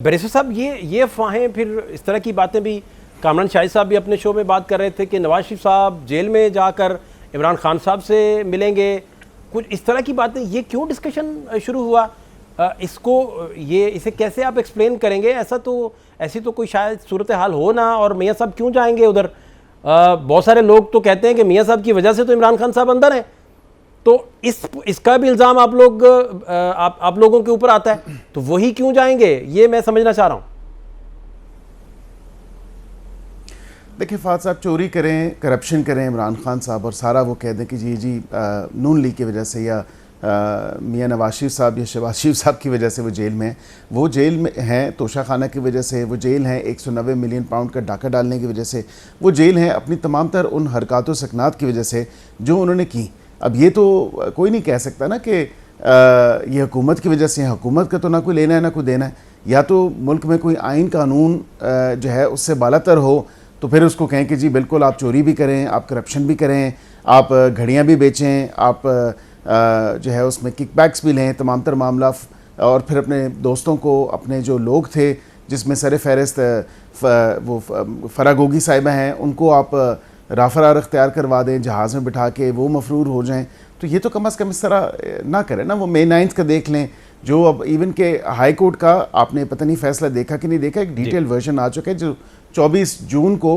Barrister साहब, ये अफवाहें, फिर इस तरह की बातें भी कामरान शाहिद साहब भी अपने शो में बात कर रहे थे कि नवाज शरीफ साहब जेल में जाकर इमरान खान साहब से मिलेंगे, कुछ इस तरह की बातें। ये क्यों डिस्कशन शुरू हुआ? इसे कैसे आप एक्सप्लेन करेंगे? ऐसी तो कोई शायद सूरत हाल हो ना, और मियाँ साहब क्यों जाएंगे उधर? बहुत सारे लोग तो कहते हैं कि मियाँ साहब की वजह से तो इमरान खान साहब अंदर हैं, तो इसका भी इल्ज़ाम आप लोगों के ऊपर आता है, तो वही क्यों जाएंगे, ये मैं समझना चाह रहा हूँ। देखिए फाद साहब, चोरी करें, करप्शन करें इमरान खान साहब और सारा वो कह दें कि जी नून लीग की वजह से या मियाँ नवाज शरीफ साहब या शहबाज शरीफ साहब की वजह से वो जेल में हैं। वो जेल में हैं तोशा खाना की वजह से, वो जेल हैं 190 मिलियन पाउंड का डाका डालने की वजह से, वो जेल हैं अपनी तमाम तर उन हरकत व सकनात की वजह से जो उन्होंने की। अब ये तो कोई नहीं कह सकता ना कि ये हुकूमत की वजह से है। हुकूमत का तो ना कोई लेना है ना कोई देना है। या तो मुल्क में कोई आइन कानून जो है उससे बालातर हो तो फिर उसको कहें कि जी बिल्कुल आप चोरी भी करें, आप करप्शन भी करें, आप घड़ियाँ भी बेचें, आप जो है उसमें किकबैक्स भी लें, तमाम तर मामला, और फिर अपने दोस्तों को, अपने जो लोग थे जिसमें सर फहरिस्त वो फरागोगी साहिबा हैं, उनको आप राफरार अख्तियार करवा दें, जहाज़ में बिठा के वो मफरूर हो जाएं। तो ये तो कम अज़ कम इस तरह ना करें ना। वो May 9 का देख लें, जो अब इवन के हाई कोर्ट का आपने पता नहीं फैसला देखा कि नहीं देखा, एक डिटेल वर्जन आ चुका है जो 24 जून को,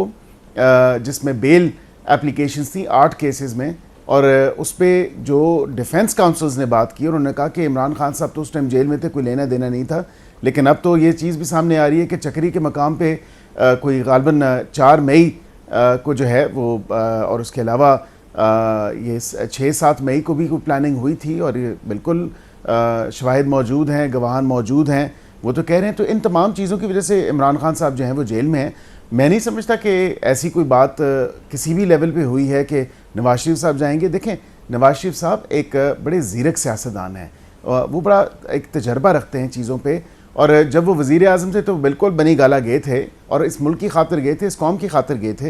जिसमें बेल एप्लीकेशंस थी 8 केसेस में, और उस पर जो डिफेंस काउंसल्स ने बात की, उन्होंने कहा कि इमरान खान साहब तो उस टाइम जेल में थे, कोई लेना देना नहीं था। लेकिन अब तो ये चीज़ भी सामने आ रही है कि चक्री के मकाम पे कोई गालबन 4 मई को जो है वो, और उसके अलावा ये 6-7 मई को भी कोई प्लानिंग हुई थी, और ये बिल्कुल शवाहिद मौजूद हैं, गवाहान मौजूद हैं, वो तो कह रहे हैं। तो इन तमाम चीज़ों की वजह से इमरान खान साहब जो हैं वो जेल में हैं। मैं नहीं समझता कि ऐसी कोई बात किसी भी लेवल पे हुई है कि नवाज शरीफ साहब जाएंगे। देखें, नवाज शरीफ साहब एक बड़े ज़ीरक सियासतदान हैं, वो बड़ा एक तजर्बा रखते हैं चीज़ों पे, और जब वो वज़ीर आज़म थे तो बिल्कुल बनी गाला गए थे, और इस मुल्क की खातिर गए थे, इस कौम की खातिर गए थे।